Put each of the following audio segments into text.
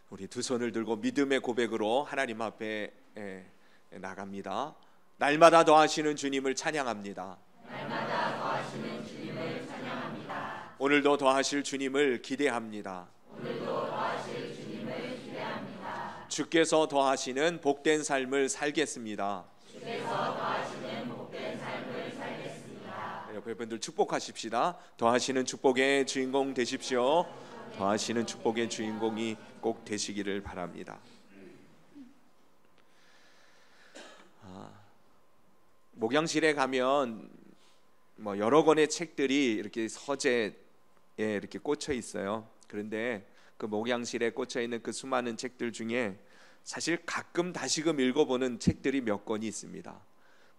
우리 두 손을 들고 믿음의 고백으로 하나님 앞에 나갑니다. 날마다 더하시는 주님을 찬양합니다. 날마다 더하시는 주님을 찬양합니다. 오늘도 더하실 주님을 기대합니다. 오늘도 더하실 주님을 기대합니다. 주께서 더하시는 복된 삶을 살겠습니다. 주께서 더하시는 복된 삶을 살겠습니다. 옆에 분들 축복하십시다. 더하시는 축복의 주인공 되십시오. 더하시는 축복의 주인공이 꼭 되시기를 바랍니다. 목양실에 가면 여러 권의 책들이 이렇게 서재에 이렇게 꽂혀 있어요. 그런데 그 목양실에 꽂혀 있는 그 수많은 책들 중에 사실 가끔 다시금 읽어보는 책들이 몇 권이 있습니다.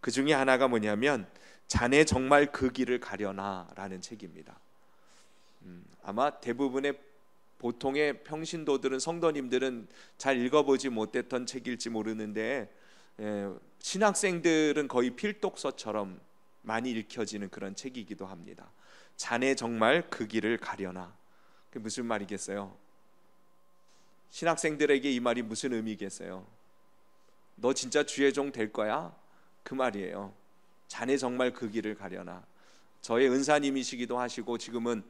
그 중에 하나가 뭐냐면 자네 정말 그 길을 가려나 라는 책입니다. 아마 대부분의 보통의 평신도들은, 성도님들은 잘 읽어보지 못했던 책일지 모르는데 신학생들은 거의 필독서처럼 많이 읽혀지는 그런 책이기도 합니다. 자네 정말 그 길을 가려나. 그게 무슨 말이겠어요? 신학생들에게 이 말이 무슨 의미겠어요? 너 진짜 주의 종 될 거야? 그 말이에요. 자네 정말 그 길을 가려나. 저의 은사님이시기도 하시고 지금은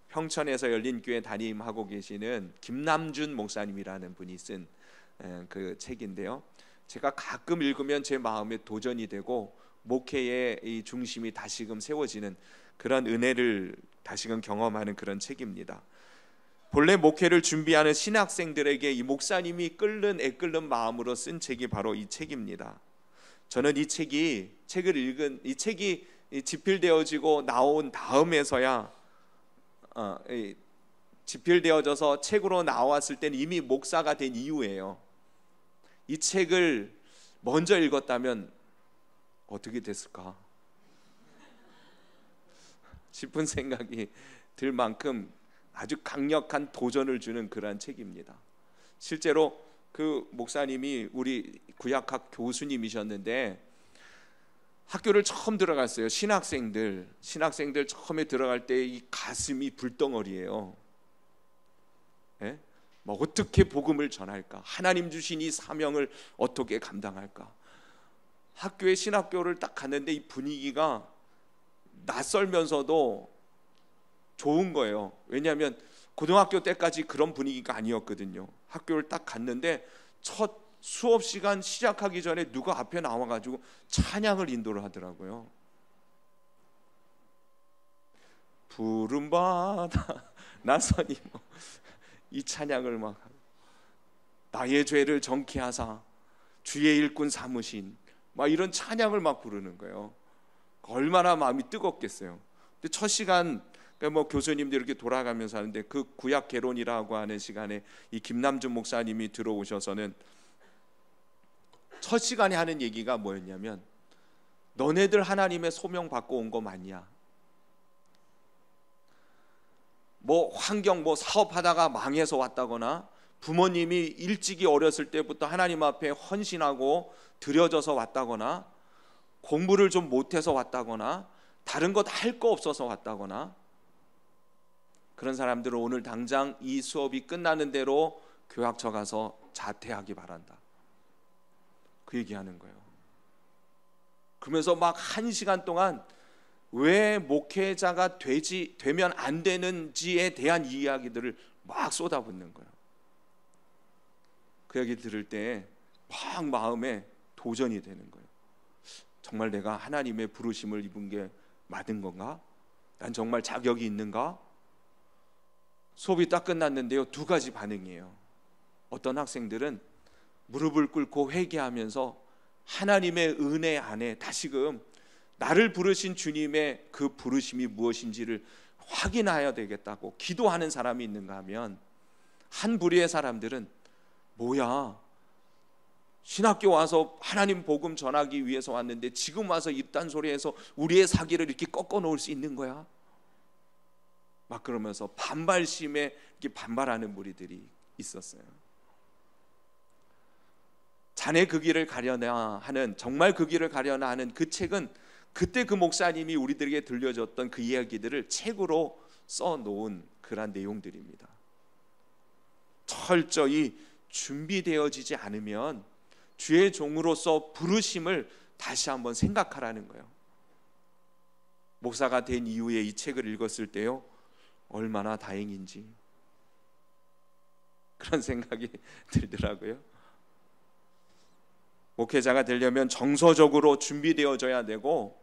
평천에서 열린 교회 담임하고 계시는 김남준 목사님이라는 분이 쓴 그 책인데요, 제가 가끔 읽으면 제 마음에 도전이 되고 목회의 이 중심이 다시금 세워지는 그런 은혜를 다시금 경험하는 그런 책입니다. 본래 목회를 준비하는 신학생들에게 이 목사님이 애끓는 마음으로 쓴 책이 바로 이 책입니다. 저는 이 책이 집필되어지고 나온 다음에서야 집필되어져서 책으로 나왔을 때는 이미 목사가 된 이후예요. 이 책을 먼저 읽었다면 어떻게 됐을까 싶은 생각이 들 만큼 아주 강력한 도전을 주는 그러한 책입니다. 실제로 그 목사님이 우리 구약학 교수님이셨는데 학교를 처음 들어갔어요. 신학생들 처음에 들어갈 때 이 가슴이 불덩어리예요. 예? 어떻게 복음을 전할까? 하나님 주신 이 사명을 어떻게 감당할까? 학교에 신학교를 딱 갔는데 이 분위기가 낯설면서도 좋은 거예요. 왜냐하면 고등학교 때까지 그런 분위기가 아니었거든요. 학교를 딱 갔는데 첫 수업 시간 시작하기 전에 누가 앞에 나와가지고 찬양을 인도를 하더라고요. 푸른 바다 나선이 이 찬양을 막 나의 죄를 정케 하사 주의 일꾼 삼으신 막 이런 찬양을 막 부르는 거예요. 얼마나 마음이 뜨겁겠어요. 근데 첫 시간 교수님들 이렇게 돌아가면서 하는데 그 구약 개론이라고 하는 시간에 이 김남준 목사님이 들어오셔서는 첫 시간에 하는 얘기가 뭐였냐면 너네들 하나님의 소명 받고 온 거 맞냐? 환경 사업하다가 망해서 왔다거나 부모님이 일찍이 어렸을 때부터 하나님 앞에 헌신하고 드려져서 왔다거나 공부를 좀 못해서 왔다거나 다른 것 할 거 없어서 왔다거나 그런 사람들은 오늘 당장 이 수업이 끝나는 대로 교학처 가서 자퇴하기 바란다. 그 얘기하는 거예요. 그러면서 막 1시간 동안 왜 목회자가 되면 안 되는지에 대한 이야기들을 막 쏟아붓는 거예요. 그 얘기 들을 때 막 마음에 도전이 되는 거예요. 정말 내가 하나님의 부르심을 입은 게 맞은 건가? 난 정말 자격이 있는가? 수업이 딱 끝났는데요, 2가지 반응이에요. 어떤 학생들은 무릎을 꿇고 회개하면서 하나님의 은혜 안에 다시금 나를 부르신 주님의 그 부르심이 무엇인지를 확인해야 되겠다고 기도하는 사람이 있는가 하면, 한 부류의 사람들은 뭐야, 신학교 와서 하나님 복음 전하기 위해서 왔는데 지금 와서 이딴 소리해서 우리의 사기를 이렇게 꺾어 놓을 수 있는 거야? 막 그러면서 반발심에 이렇게 반발하는 무리들이 있었어요. 자네 그 길을 가려나 하는, 정말 그 길을 가려나 하는 그 책은 그때 그 목사님이 우리들에게 들려줬던 그 이야기들을 책으로 써놓은 그런 내용들입니다. 철저히 준비되어지지 않으면 주의 종으로서 부르심을 다시 한번 생각하라는 거예요. 목사가 된 이후에 이 책을 읽었을 때요, 얼마나 다행인지 그런 생각이 들더라고요. 목회자가 되려면 정서적으로 준비되어져야 되고,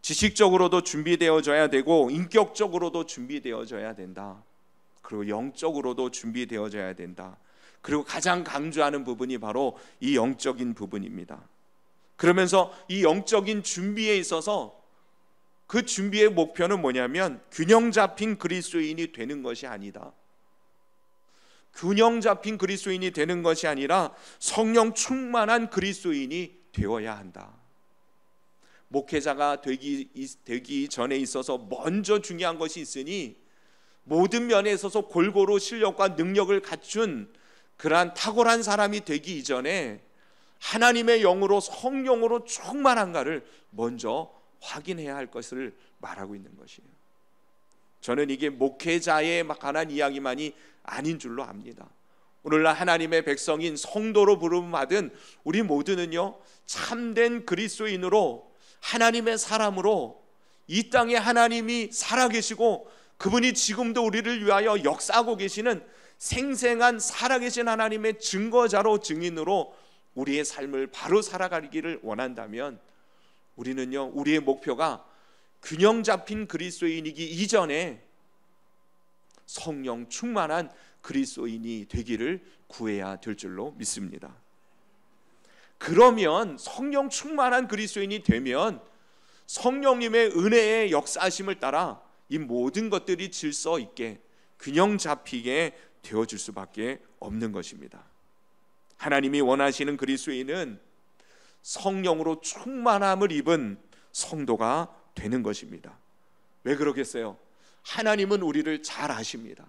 지식적으로도 준비되어져야 되고, 인격적으로도 준비되어져야 된다. 그리고 영적으로도 준비되어져야 된다. 그리고 가장 강조하는 부분이 바로 이 영적인 부분입니다. 그러면서 이 영적인 준비에 있어서 그 준비의 목표는 뭐냐면 균형 잡힌 그리스도인이 되는 것이 아니다. 균형 잡힌 그리스도인이 되는 것이 아니라 성령 충만한 그리스도인이 되어야 한다. 목회자가 되기 전에 있어서 먼저 중요한 것이 있으니 모든 면에 있어서 골고루 실력과 능력을 갖춘 그러한 탁월한 사람이 되기 이전에 하나님의 영으로 성령으로 충만한가를 먼저 확인해야 할 것을 말하고 있는 것이에요. 저는 이게 목회자에 관한 이야기만이 아닌 줄로 압니다. 오늘날 하나님의 백성인 성도로 부름받은 우리 모두는요, 참된 그리스도인으로 하나님의 사람으로 이 땅에 하나님이 살아계시고 그분이 지금도 우리를 위하여 역사하고 계시는 생생한 살아계신 하나님의 증거자로 증인으로 우리의 삶을 바로 살아가기를 원한다면 우리는요, 우리의 목표가 균형 잡힌 그리스도인이기 이전에 성령 충만한 그리스도인이 되기를 구해야 될 줄로 믿습니다. 그러면 성령 충만한 그리스도인이 되면 성령님의 은혜의 역사하심을 따라 이 모든 것들이 질서 있게 균형 잡히게 되어질 수밖에 없는 것입니다. 하나님이 원하시는 그리스도인은 성령으로 충만함을 입은 성도가 되는 것입니다. 왜 그러겠어요? 하나님은 우리를 잘 아십니다.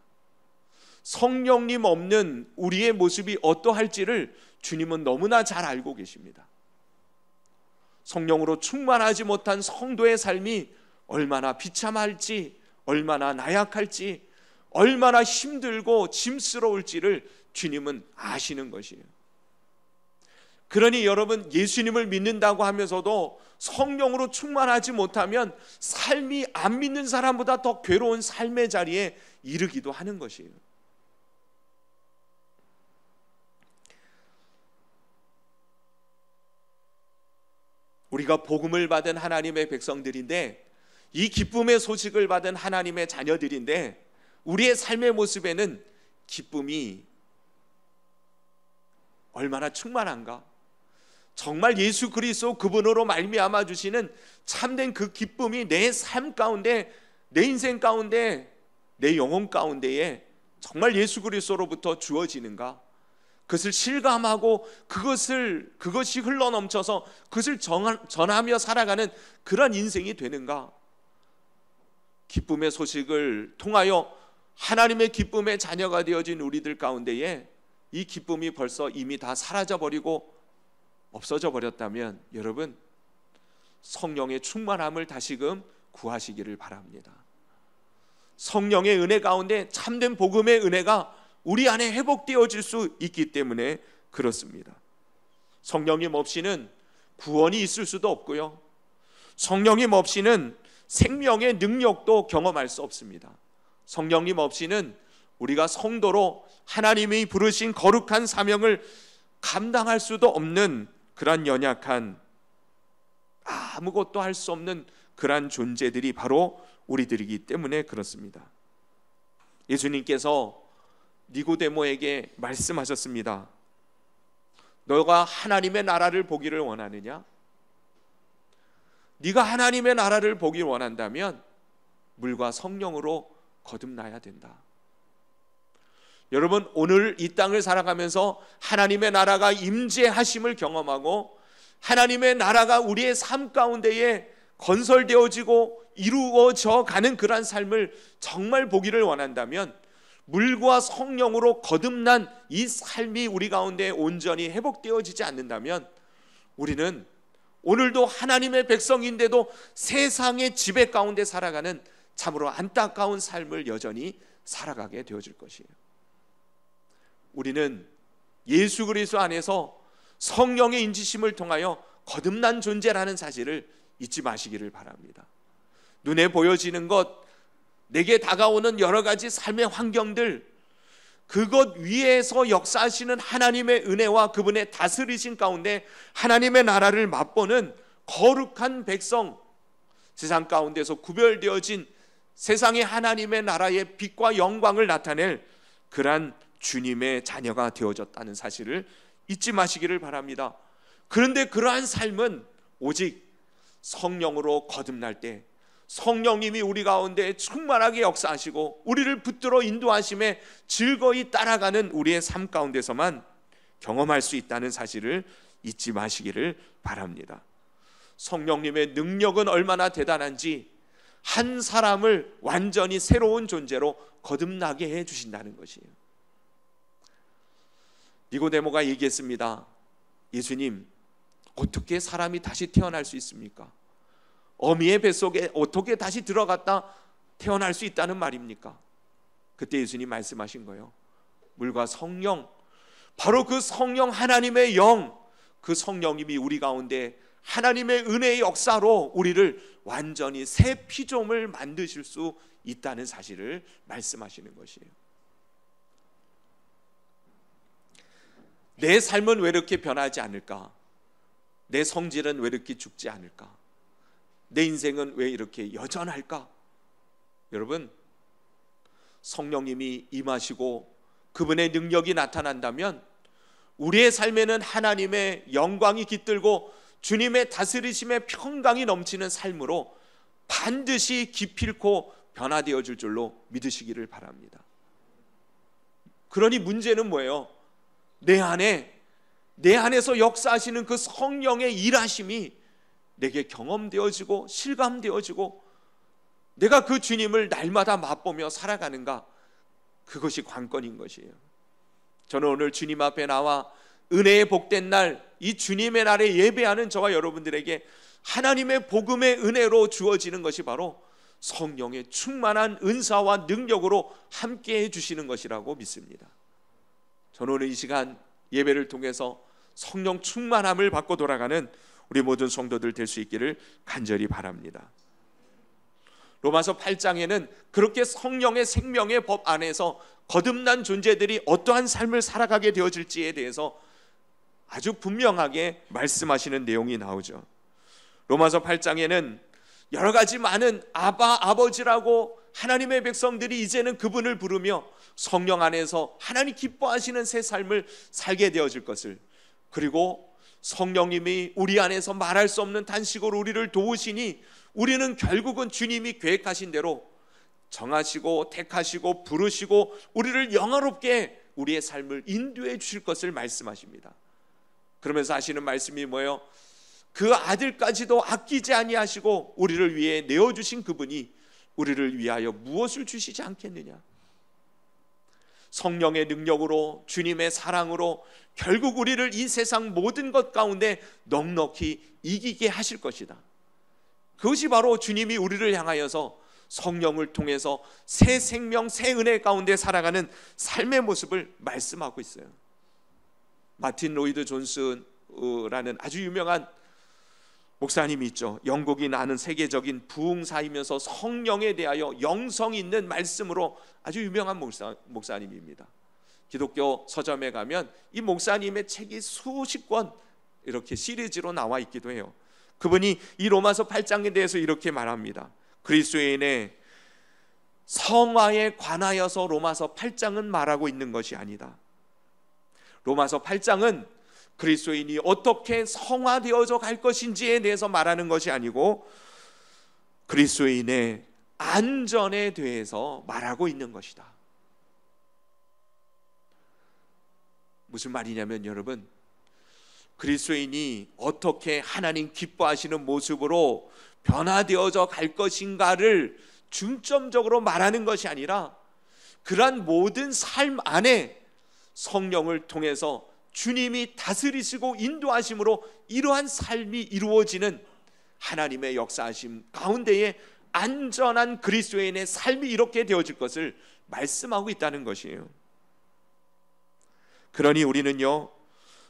성령님 없는 우리의 모습이 어떠할지를 주님은 너무나 잘 알고 계십니다. 성령으로 충만하지 못한 성도의 삶이 얼마나 비참할지, 얼마나 나약할지, 얼마나 힘들고 짐스러울지를 주님은 아시는 것이에요. 그러니 여러분, 예수님을 믿는다고 하면서도 성령으로 충만하지 못하면 삶이 안 믿는 사람보다 더 괴로운 삶의 자리에 이르기도 하는 것이에요. 우리가 복음을 받은 하나님의 백성들인데, 이 기쁨의 소식을 받은 하나님의 자녀들인데, 우리의 삶의 모습에는 기쁨이 얼마나 충만한가? 정말 예수 그리스도 그분으로 말미암아 주시는 참된 그 기쁨이 내 삶 가운데, 내 인생 가운데, 내 영혼 가운데에 정말 예수 그리스도로부터 주어지는가? 그것을 실감하고 그것이 흘러넘쳐서 그것을 전하며 살아가는 그런 인생이 되는가? 기쁨의 소식을 통하여 하나님의 기쁨의 자녀가 되어진 우리들 가운데에 이 기쁨이 벌써 이미 다 사라져버리고 없어져 버렸다면 여러분, 성령의 충만함을 다시금 구하시기를 바랍니다. 성령의 은혜 가운데 참된 복음의 은혜가 우리 안에 회복되어질 수 있기 때문에 그렇습니다. 성령님 없이는 구원이 있을 수도 없고요, 성령님 없이는 생명의 능력도 경험할 수 없습니다. 성령님 없이는 우리가 성도로 하나님이 부르신 거룩한 사명을 감당할 수도 없는 그런 연약한, 아무것도 할 수 없는 그러한 존재들이 바로 우리들이기 때문에 그렇습니다. 예수님께서 니고데모에게 말씀하셨습니다. 너가 하나님의 나라를 보기를 원하느냐? 네가 하나님의 나라를 보기 원한다면 물과 성령으로 거듭나야 된다. 여러분, 오늘 이 땅을 살아가면서 하나님의 나라가 임재하심을 경험하고 하나님의 나라가 우리의 삶 가운데에 건설되어지고 이루어져 가는 그러한 삶을 정말 보기를 원한다면 물과 성령으로 거듭난 이 삶이 우리 가운데 온전히 회복되어지지 않는다면 우리는 오늘도 하나님의 백성인데도 세상의 지배 가운데 살아가는 참으로 안타까운 삶을 여전히 살아가게 되어질 것이에요. 우리는 예수 그리스도 안에서 성령의 인지심을 통하여 거듭난 존재라는 사실을 잊지 마시기를 바랍니다. 눈에 보여지는 것, 내게 다가오는 여러 가지 삶의 환경들, 그것 위에서 역사하시는 하나님의 은혜와 그분의 다스리신 가운데 하나님의 나라를 맛보는 거룩한 백성, 세상 가운데서 구별되어진 세상의 하나님의 나라의 빛과 영광을 나타낼 그러한 주님의 자녀가 되어졌다는 사실을 잊지 마시기를 바랍니다. 그런데 그러한 삶은 오직 성령으로 거듭날 때, 성령님이 우리 가운데 충만하게 역사하시고 우리를 붙들어 인도하심에 즐거이 따라가는 우리의 삶 가운데서만 경험할 수 있다는 사실을 잊지 마시기를 바랍니다. 성령님의 능력은 얼마나 대단한지 한 사람을 완전히 새로운 존재로 거듭나게 해주신다는 것이에요. 니고데모가 얘기했습니다. 예수님, 어떻게 사람이 다시 태어날 수 있습니까? 어미의 뱃속에 어떻게 다시 들어갔다 태어날 수 있다는 말입니까? 그때 예수님 말씀하신 거예요. 물과 성령, 바로 그 성령 하나님의 영, 그 성령님이 우리 가운데 하나님의 은혜의 역사로 우리를 완전히 새 피조물 만드실 수 있다는 사실을 말씀하시는 것이에요. 내 삶은 왜 이렇게 변하지 않을까? 내 성질은 왜 이렇게 죽지 않을까? 내 인생은 왜 이렇게 여전할까? 여러분, 성령님이 임하시고 그분의 능력이 나타난다면 우리의 삶에는 하나님의 영광이 깃들고 주님의 다스리심의 평강이 넘치는 삶으로 반드시 기필코 변화되어 줄 줄로 믿으시기를 바랍니다. 그러니 문제는 뭐예요? 내 안에서 역사하시는 그 성령의 일하심이 내게 경험되어지고 실감되어지고 내가 그 주님을 날마다 맛보며 살아가는가, 그것이 관건인 것이에요. 저는 오늘 주님 앞에 나와 은혜의 복된 날, 이 주님의 날에 예배하는 저와 여러분들에게 하나님의 복음의 은혜로 주어지는 것이 바로 성령의 충만한 은사와 능력으로 함께 해주시는 것이라고 믿습니다. 저는 오늘 이 시간 예배를 통해서 성령 충만함을 받고 돌아가는 우리 모든 성도들 될 수 있기를 간절히 바랍니다. 로마서 8장에는 그렇게 성령의 생명의 법 안에서 거듭난 존재들이 어떠한 삶을 살아가게 되어질지에 대해서 아주 분명하게 말씀하시는 내용이 나오죠. 로마서 8장에는 여러 가지 많은 아버지라고 하나님의 백성들이 이제는 그분을 부르며 성령 안에서 하나님 기뻐하시는 새 삶을 살게 되어질 것을, 그리고 성령님이 우리 안에서 말할 수 없는 탄식으로 우리를 도우시니 우리는 결국은 주님이 계획하신 대로 정하시고 택하시고 부르시고 우리를 영화롭게 우리의 삶을 인도해 주실 것을 말씀하십니다. 그러면서 하시는 말씀이 뭐예요? 그 아들까지도 아끼지 아니하시고 우리를 위해 내어주신 그분이 우리를 위하여 무엇을 주시지 않겠느냐? 성령의 능력으로, 주님의 사랑으로 결국 우리를 이 세상 모든 것 가운데 넉넉히 이기게 하실 것이다. 그것이 바로 주님이 우리를 향하여서 성령을 통해서 새 생명, 새 은혜 가운데 살아가는 삶의 모습을 말씀하고 있어요. 마틴 로이드 존스라는 아주 유명한 목사님이 있죠. 영국인 아는 세계적인 부흥사이면서 성령에 대하여 영성 있는 말씀으로 아주 유명한 목사님입니다. 기독교 서점에 가면 이 목사님의 책이 수십 권 이렇게 시리즈로 나와 있기도 해요. 그분이 이 로마서 8장에 대해서 이렇게 말합니다. 그리스도인의 성화에 관하여서 로마서 8장은 말하고 있는 것이 아니다. 로마서 8장은 그리스도인이 어떻게 성화되어져 갈 것인지에 대해서 말하는 것이 아니고 그리스도인의 안전에 대해서 말하고 있는 것이다. 무슨 말이냐면 여러분, 그리스도인이 어떻게 하나님 기뻐하시는 모습으로 변화되어져 갈 것인가를 중점적으로 말하는 것이 아니라 그러한 모든 삶 안에 성령을 통해서 주님이 다스리시고 인도하심으로 이러한 삶이 이루어지는 하나님의 역사하심 가운데에 안전한 그리스도인의 삶이 이렇게 되어질 것을 말씀하고 있다는 것이에요. 그러니 우리는요,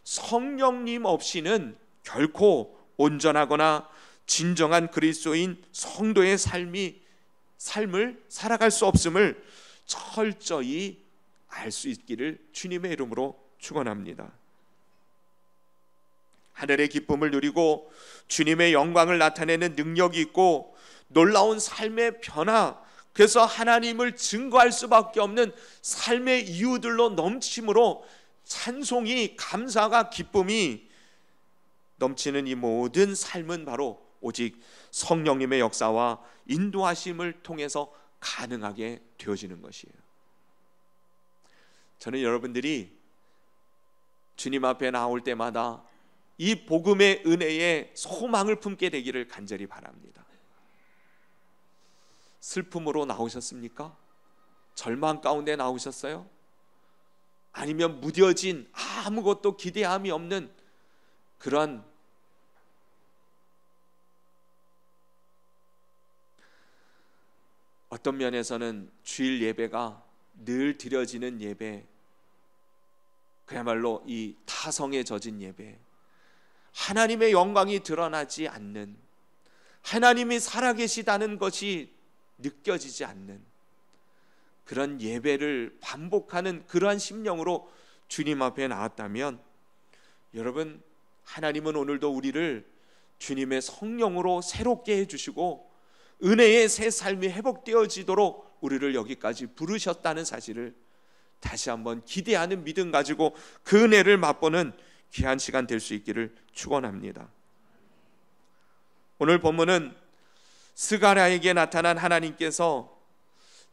성령님 없이는 결코 온전하거나 진정한 그리스도인 성도의 삶을 살아갈 수 없음을 철저히 알 수 있기를 주님의 이름으로 축원합니다. 하늘의 기쁨을 누리고 주님의 영광을 나타내는 능력이 있고 놀라운 삶의 변화, 그래서 하나님을 증거할 수밖에 없는 삶의 이유들로 넘침으로 찬송이, 감사가, 기쁨이 넘치는 이 모든 삶은 바로 오직 성령님의 역사와 인도하심을 통해서 가능하게 되어지는 것이에요. 저는 여러분들이 주님 앞에 나올 때마다 이 복음의 은혜에 소망을 품게 되기를 간절히 바랍니다. 슬픔으로 나오셨습니까? 절망 가운데 나오셨어요? 아니면 무뎌진 아무것도 기대함이 없는 그러한 어떤 면에서는 주일 예배가 늘 드려지는 예배, 그야말로 이 타성에 젖은 예배, 하나님의 영광이 드러나지 않는, 하나님이 살아계시다는 것이 느껴지지 않는 그런 예배를 반복하는 그러한 심령으로 주님 앞에 나왔다면, 여러분, 하나님은 오늘도 우리를 주님의 성령으로 새롭게 해주시고 은혜의 새 삶이 회복되어지도록 우리를 여기까지 부르셨다는 사실을 다시 한번 기대하는 믿음 가지고 그 은혜를 맛보는 귀한 시간 될 수 있기를 축원합니다. 오늘 본문은 스가랴에게 나타난 하나님께서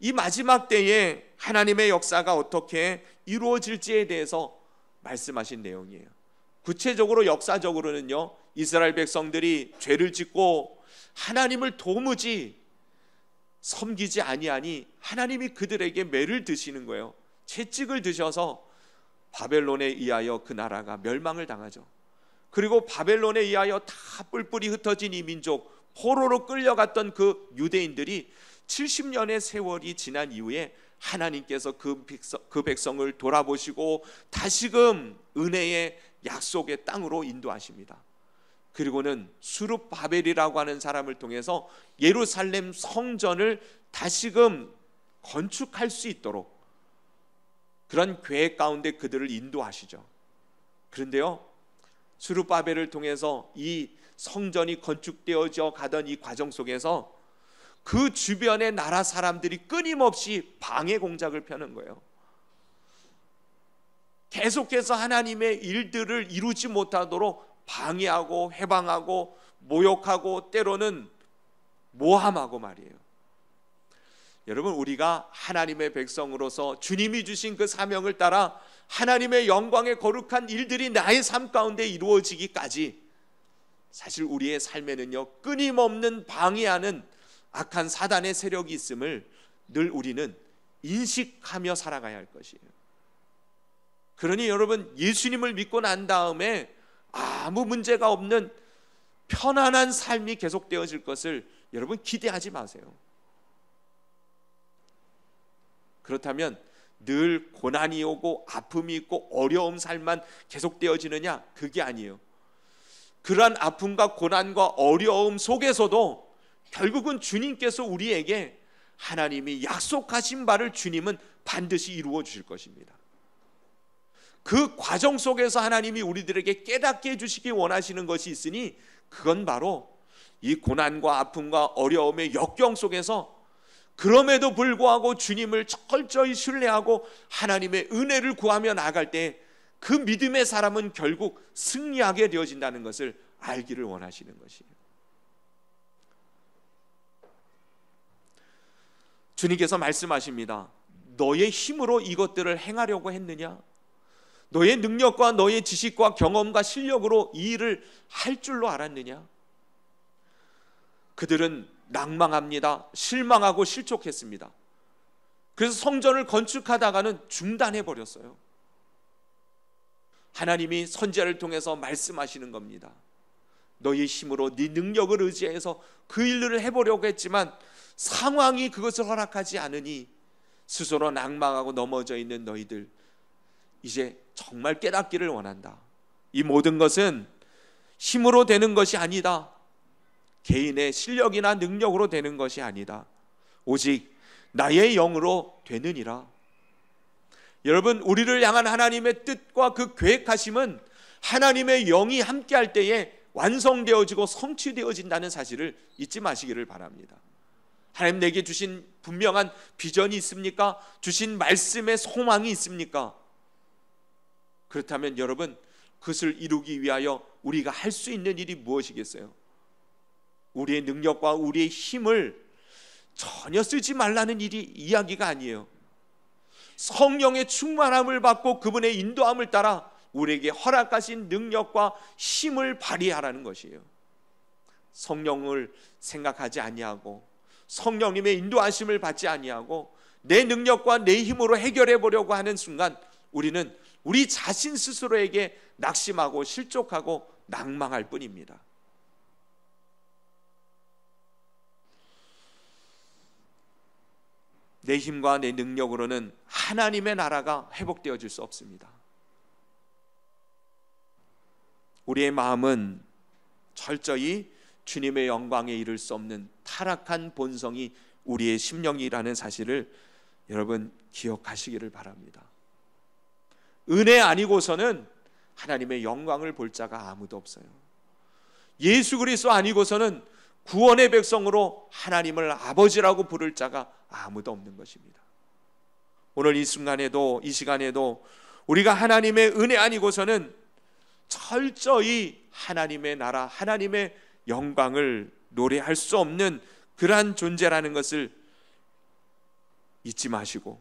이 마지막 때에 하나님의 역사가 어떻게 이루어질지에 대해서 말씀하신 내용이에요. 구체적으로 역사적으로는요, 이스라엘 백성들이 죄를 짓고 하나님을 도무지 섬기지 아니하니 하나님이 그들에게 매를 드시는 거예요. 채찍을 드셔서 바벨론에 의하여 그 나라가 멸망을 당하죠. 그리고 바벨론에 의하여 다 뿔뿔이 흩어진 이 민족, 포로로 끌려갔던 그 유대인들이 70년의 세월이 지난 이후에 하나님께서 그 백성을 돌아보시고 다시금 은혜의 약속의 땅으로 인도하십니다. 그리고는 수룹바벨이라고 하는 사람을 통해서 예루살렘 성전을 다시금 건축할 수 있도록 그런 계획 가운데 그들을 인도하시죠. 그런데요, 수룹바벨을 통해서 이 성전이 건축되어져 가던 이 과정 속에서 그 주변의 나라 사람들이 끊임없이 방해 공작을 펴는 거예요. 계속해서 하나님의 일들을 이루지 못하도록 방해하고 해방하고 모욕하고 때로는 모함하고 말이에요. 여러분, 우리가 하나님의 백성으로서 주님이 주신 그 사명을 따라 하나님의 영광의 거룩한 일들이 나의 삶 가운데 이루어지기까지 사실 우리의 삶에는요, 끊임없는 방해하는 악한 사단의 세력이 있음을 늘 우리는 인식하며 살아가야 할 것이에요. 그러니 여러분, 예수님을 믿고 난 다음에 아무 문제가 없는 편안한 삶이 계속되어질 것을 여러분 기대하지 마세요. 그렇다면 늘 고난이 오고 아픔이 있고 어려움 삶만 계속되어지느냐? 그게 아니에요. 그러한 아픔과 고난과 어려움 속에서도 결국은 주님께서 우리에게 하나님이 약속하신 바를 주님은 반드시 이루어 주실 것입니다. 그 과정 속에서 하나님이 우리들에게 깨닫게 해주시기 원하시는 것이 있으니 그건 바로 이 고난과 아픔과 어려움의 역경 속에서 그럼에도 불구하고 주님을 철저히 신뢰하고 하나님의 은혜를 구하며 나아갈 때 그 믿음의 사람은 결국 승리하게 되어진다는 것을 알기를 원하시는 것이에요. 주님께서 말씀하십니다. 너의 힘으로 이것들을 행하려고 했느냐? 너의 능력과 너의 지식과 경험과 실력으로 이 일을 할 줄로 알았느냐? 그들은 낭망합니다. 실망하고 실족했습니다. 그래서 성전을 건축하다가는 중단해 버렸어요. 하나님이 선지자를 통해서 말씀하시는 겁니다. 너의 힘으로 네 능력을 의지해서 그 일을 해보려고 했지만 상황이 그것을 허락하지 않으니 스스로 낭망하고 넘어져 있는 너희들, 이제 정말 깨닫기를 원한다. 이 모든 것은 힘으로 되는 것이 아니다. 개인의 실력이나 능력으로 되는 것이 아니다. 오직 나의 영으로 되느니라. 여러분, 우리를 향한 하나님의 뜻과 그 계획하심은 하나님의 영이 함께할 때에 완성되어지고 성취되어진다는 사실을 잊지 마시기를 바랍니다. 하나님 내게 주신 분명한 비전이 있습니까? 주신 말씀의 소망이 있습니까? 그렇다면 여러분, 그것을 이루기 위하여 우리가 할 수 있는 일이 무엇이겠어요? 우리의 능력과 우리의 힘을 전혀 쓰지 말라는 일이 이야기가 아니에요. 성령의 충만함을 받고 그분의 인도함을 따라 우리에게 허락하신 능력과 힘을 발휘하라는 것이에요. 성령을 생각하지 아니하고 성령님의 인도하심을 받지 아니하고 내 능력과 내 힘으로 해결해 보려고 하는 순간 우리는 우리 자신 스스로에게 낙심하고 실족하고 낭망할 뿐입니다. 내 힘과 내 능력으로는 하나님의 나라가 회복되어질 수 없습니다. 우리의 마음은 철저히 주님의 영광에 이를 수 없는 타락한 본성이 우리의 심령이라는 사실을 여러분 기억하시기를 바랍니다. 은혜 아니고서는 하나님의 영광을 볼 자가 아무도 없어요. 예수 그리스도 아니고서는 구원의 백성으로 하나님을 아버지라고 부를 자가 아무도 없는 것입니다. 오늘 이 순간에도, 이 시간에도 우리가 하나님의 은혜 아니고서는 철저히 하나님의 나라, 하나님의 영광을 노래할 수 없는 그러한 존재라는 것을 잊지 마시고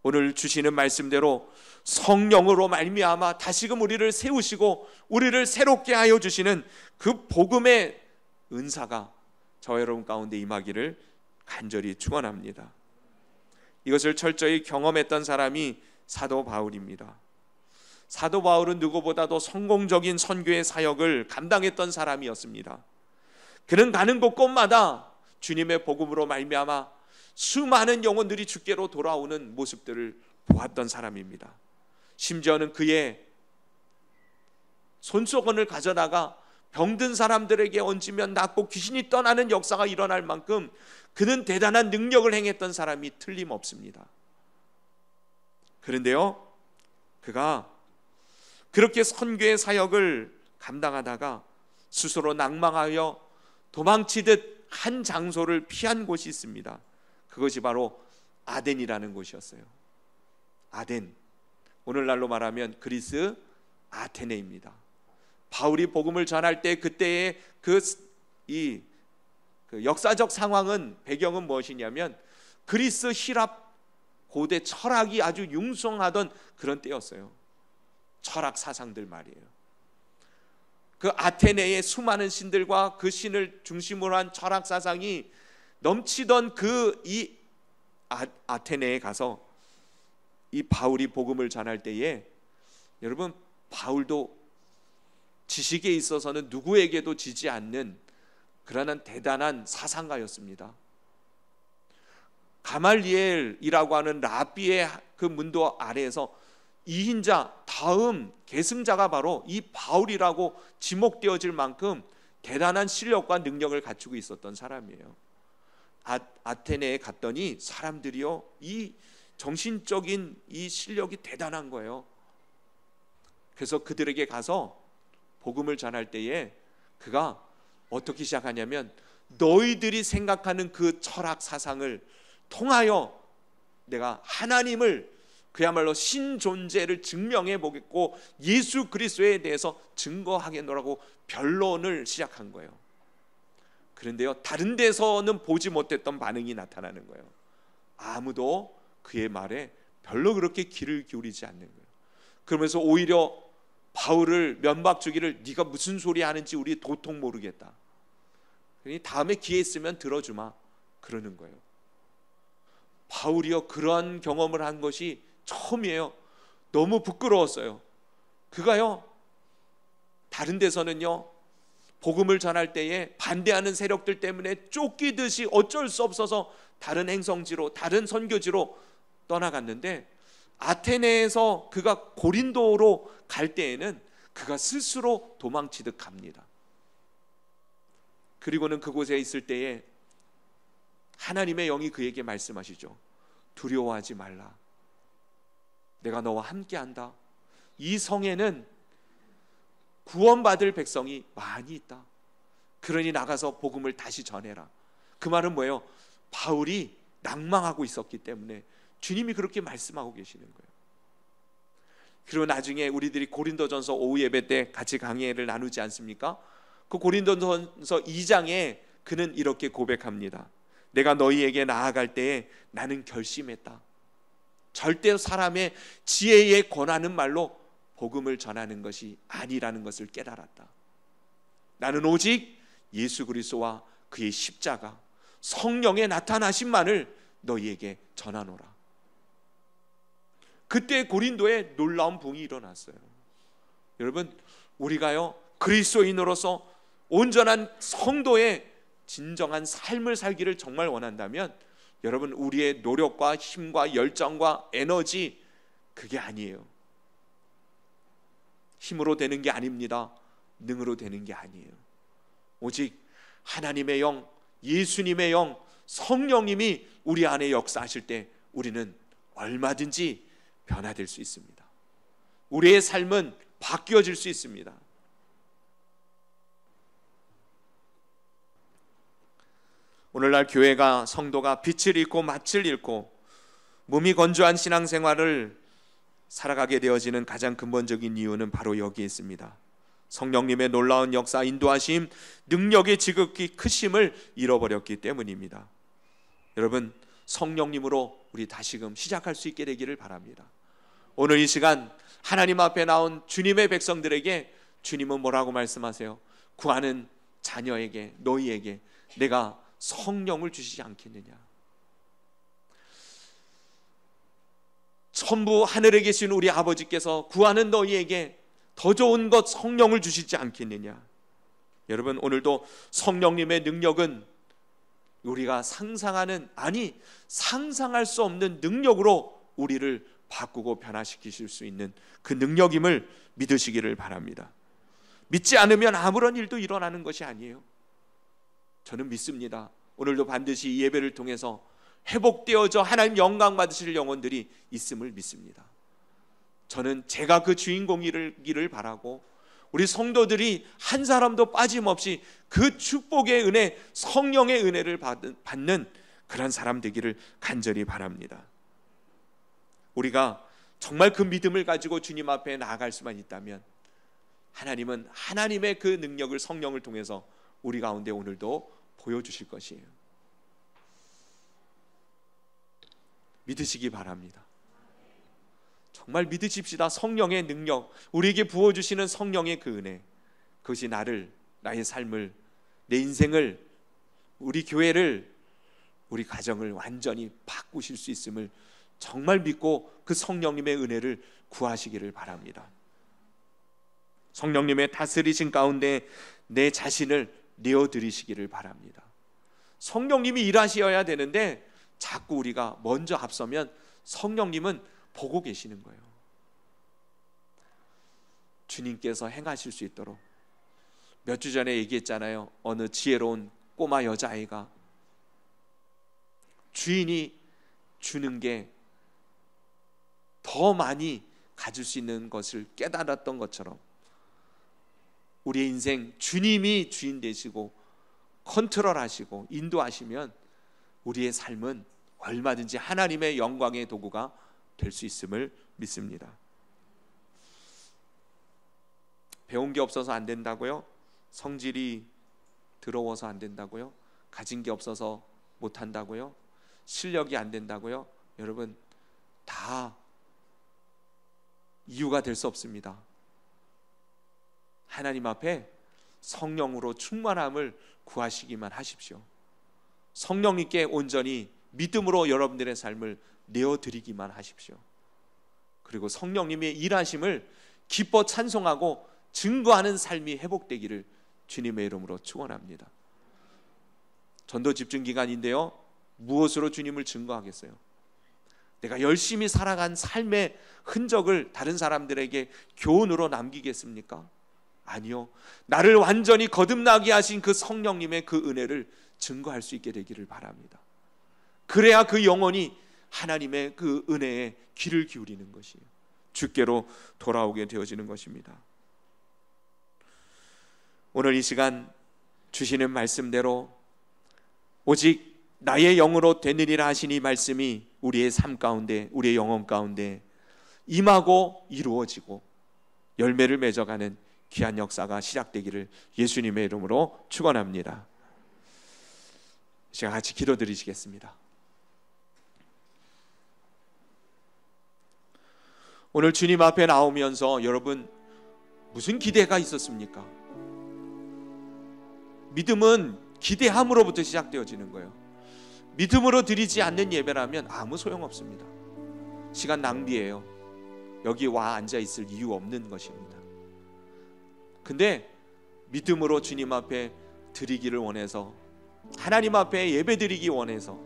오늘 주시는 말씀대로 성령으로 말미암아 다시금 우리를 세우시고 우리를 새롭게 하여 주시는 그 복음의 은사가 저와 여러분 가운데 임하기를 간절히 축원합니다. 이것을 철저히 경험했던 사람이 사도 바울입니다. 사도 바울은 누구보다도 성공적인 선교의 사역을 감당했던 사람이었습니다. 그는 가는 곳곳마다 주님의 복음으로 말미암아 수많은 영혼들이 주께로 돌아오는 모습들을 보았던 사람입니다. 심지어는 그의 손수건을 가져다가 병든 사람들에게 얹으면 낫고 귀신이 떠나는 역사가 일어날 만큼 그는 대단한 능력을 행했던 사람이 틀림없습니다. 그런데요, 그가 그렇게 선교의 사역을 감당하다가 스스로 낭망하여 도망치듯 한 장소를 피한 곳이 있습니다. 그것이 바로 아덴이라는 곳이었어요. 아덴, 오늘날로 말하면 그리스 아테네입니다. 바울이 복음을 전할 때 그때의 그 역사적 상황은, 배경은 무엇이냐면 그리스 히랍 고대 철학이 아주 융성하던 그런 때였어요. 철학 사상들 말이에요. 그 아테네의 수많은 신들과 그 신을 중심으로 한 철학 사상이 넘치던 이 아테네에 가서 이 바울이 복음을 전할 때에 여러분, 바울도 지식에 있어서는 누구에게도 지지 않는 그러한 대단한 사상가였습니다. 가말리엘이라고 하는 랍비의 그 문도 아래에서 이인자, 다음 계승자가 바로 이 바울이라고 지목되어질 만큼 대단한 실력과 능력을 갖추고 있었던 사람이에요. 아테네에 갔더니 사람들이요, 이 정신적인 이 실력이 대단한 거예요. 그래서 그들에게 가서 복음을 전할 때에 그가 어떻게 시작하냐면 너희들이 생각하는 그 철학 사상을 통하여 내가 하나님을, 그야말로 신존재를 증명해 보겠고 예수 그리스도에 대해서 증거하겠노라고 변론을 시작한 거예요. 그런데요, 다른 데서는 보지 못했던 반응이 나타나는 거예요. 아무도 그의 말에 별로 그렇게 귀를 기울이지 않는 거예요. 그러면서 오히려 바울을 면박 주기를, 네가 무슨 소리 하는지 우리 도통 모르겠다, 그러니 다음에 기회 있으면 들어주마, 그러는 거예요. 바울이요, 그러한 경험을 한 것이 처음이에요. 너무 부끄러웠어요. 그가요, 다른 데서는요 복음을 전할 때에 반대하는 세력들 때문에 쫓기듯이 어쩔 수 없어서 다른 행성지로, 다른 선교지로 떠나갔는데 아테네에서 그가 고린도로 갈 때에는 그가 스스로 도망치듯 갑니다. 그리고는 그곳에 있을 때에 하나님의 영이 그에게 말씀하시죠. 두려워하지 말라. 내가 너와 함께한다. 이 성에는 구원받을 백성이 많이 있다. 그러니 나가서 복음을 다시 전해라. 그 말은 뭐예요? 바울이 낭망하고 있었기 때문에 주님이 그렇게 말씀하고 계시는 거예요. 그리고 나중에 우리들이 고린도전서 오후 예배 때 같이 강의를 나누지 않습니까? 그 고린도전서 2장에 그는 이렇게 고백합니다. 내가 너희에게 나아갈 때에 나는 결심했다. 절대 사람의 지혜에 권하는 말로 복음을 전하는 것이 아니라는 것을 깨달았다. 나는 오직 예수 그리스도와 그의 십자가, 성령의 나타나심만을 너희에게 전하노라. 그때 고린도에 놀라운 부흥이 일어났어요. 여러분, 우리가요 그리스도인으로서 온전한 성도의 진정한 삶을 살기를 정말 원한다면 여러분, 우리의 노력과 힘과 열정과 에너지, 그게 아니에요. 힘으로 되는 게 아닙니다. 능으로 되는 게 아니에요. 오직 하나님의 영, 예수님의 영, 성령님이 우리 안에 역사하실 때 우리는 얼마든지 변화될 수 있습니다. 우리의 삶은 바뀌어질 수 있습니다. 오늘날 교회가, 성도가 빛을 잃고 맛을 잃고 몸이 건조한 신앙생활을 살아가게 되어지는 가장 근본적인 이유는 바로 여기에 있습니다. 성령님의 놀라운 역사, 인도하심, 능력의 지극히 크심을 잃어버렸기 때문입니다. 여러분, 성령님으로 우리 다시금 시작할 수 있게 되기를 바랍니다. 오늘 이 시간 하나님 앞에 나온 주님의 백성들에게 주님은 뭐라고 말씀하세요? 구하는 자녀에게, 너희에게 내가 성령을 주시지 않겠느냐. 천부 하늘에 계신 우리 아버지께서 구하는 너희에게 더 좋은 것 성령을 주시지 않겠느냐. 여러분, 오늘도 성령님의 능력은 우리가 상상하는, 아니 상상할 수 없는 능력으로 우리를 바꾸고 변화시키실 수 있는 그 능력임을 믿으시기를 바랍니다. 믿지 않으면 아무런 일도 일어나는 것이 아니에요. 저는 믿습니다. 오늘도 반드시 이 예배를 통해서 회복되어져 하나님 영광 받으실 영혼들이 있음을 믿습니다. 저는 제가 그 주인공이기를 바라고 우리 성도들이 한 사람도 빠짐없이 그 축복의 은혜, 성령의 은혜를 받는 그런 사람 되기를 간절히 바랍니다. 우리가 정말 그 믿음을 가지고 주님 앞에 나아갈 수만 있다면 하나님은 하나님의 그 능력을, 성령을 통해서 우리 가운데 오늘도 보여주실 것이에요. 믿으시기 바랍니다. 정말 믿으십시다. 성령의 능력, 우리에게 부어주시는 성령의 그 은혜, 그것이 나를, 나의 삶을, 내 인생을, 우리 교회를, 우리 가정을 완전히 바꾸실 수 있음을 정말 믿고 그 성령님의 은혜를 구하시기를 바랍니다. 성령님의 다스리신 가운데 내 자신을 내어드리시기를 바랍니다. 성령님이 일하셔야 되는데 자꾸 우리가 먼저 앞서면 성령님은 보고 계시는 거예요. 주님께서 행하실 수 있도록, 몇 주 전에 얘기했잖아요. 어느 지혜로운 꼬마 여자아이가 주인이 주는 게 더 많이 가질 수 있는 것을 깨달았던 것처럼 우리의 인생 주님이 주인 되시고 컨트롤하시고 인도하시면 우리의 삶은 얼마든지 하나님의 영광의 도구가 될 수 있음을 믿습니다. 배운 게 없어서 안 된다고요? 성질이 더러워서 안 된다고요? 가진 게 없어서 못 한다고요? 실력이 안 된다고요? 여러분, 다 이유가 될 수 없습니다. 하나님 앞에 성령으로 충만함을 구하시기만 하십시오. 성령님께 온전히 믿음으로 여러분들의 삶을 내어드리기만 하십시오. 그리고 성령님의 일하심을 기뻐 찬송하고 증거하는 삶이 회복되기를 주님의 이름으로 축원합니다. 전도 집중 기간인데요, 무엇으로 주님을 증거하겠어요? 내가 열심히 살아간 삶의 흔적을 다른 사람들에게 교훈으로 남기겠습니까? 아니요. 나를 완전히 거듭나게 하신 그 성령님의 그 은혜를 증거할 수 있게 되기를 바랍니다. 그래야 그 영혼이 하나님의 그 은혜에 귀를 기울이는 것이에요. 주께로 돌아오게 되어지는 것입니다. 오늘 이 시간 주시는 말씀대로 오직 나의 영으로 되느니라 하신 이 말씀이 우리의 삶 가운데, 우리의 영혼 가운데 임하고 이루어지고 열매를 맺어가는 귀한 역사가 시작되기를 예수님의 이름으로 축원합니다. 제가 같이 기도드리시겠습니다. 오늘 주님 앞에 나오면서 여러분 무슨 기대가 있었습니까? 믿음은 기대함으로부터 시작되어지는 거예요. 믿음으로 드리지 않는 예배라면 아무 소용없습니다. 시간 낭비예요. 여기 와 앉아 있을 이유 없는 것입니다. 근데 믿음으로 주님 앞에 드리기를 원해서, 하나님 앞에 예배 드리기 원해서,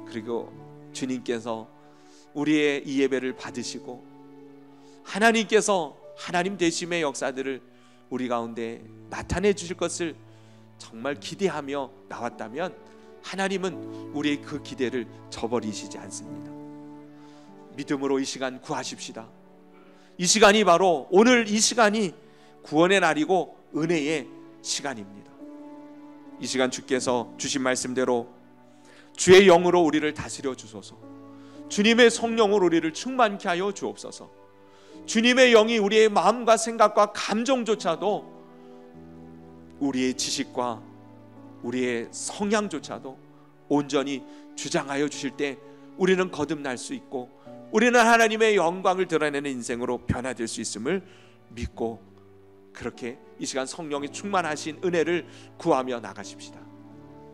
그리고 주님께서 우리의 이 예배를 받으시고 하나님께서 하나님 되심의 역사들을 우리 가운데 나타내 주실 것을 정말 기대하며 나왔다면 하나님은 우리의 그 기대를 저버리시지 않습니다. 믿음으로 이 시간 구하십시다. 이 시간이 바로 오늘 이 시간이 구원의 날이고 은혜의 시간입니다. 이 시간 주께서 주신 말씀대로 주의 영으로 우리를 다스려 주소서. 주님의 성령으로 우리를 충만케 하여 주옵소서. 주님의 영이 우리의 마음과 생각과 감정조차도, 우리의 지식과 우리의 성향조차도 온전히 주장하여 주실 때 우리는 거듭날 수 있고 우리는 하나님의 영광을 드러내는 인생으로 변화될 수 있음을 믿고, 그렇게 이 시간 성령이 충만하신 은혜를 구하며 나가십시다.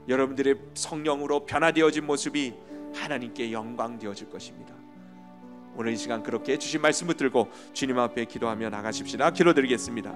여러분들의 성령으로 변화되어진 모습이 하나님께 영광 되어질 것입니다. 오늘 이 시간 그렇게 주신 말씀 붙들고 주님 앞에 기도하며 나가십시다. 기도드리겠습니다.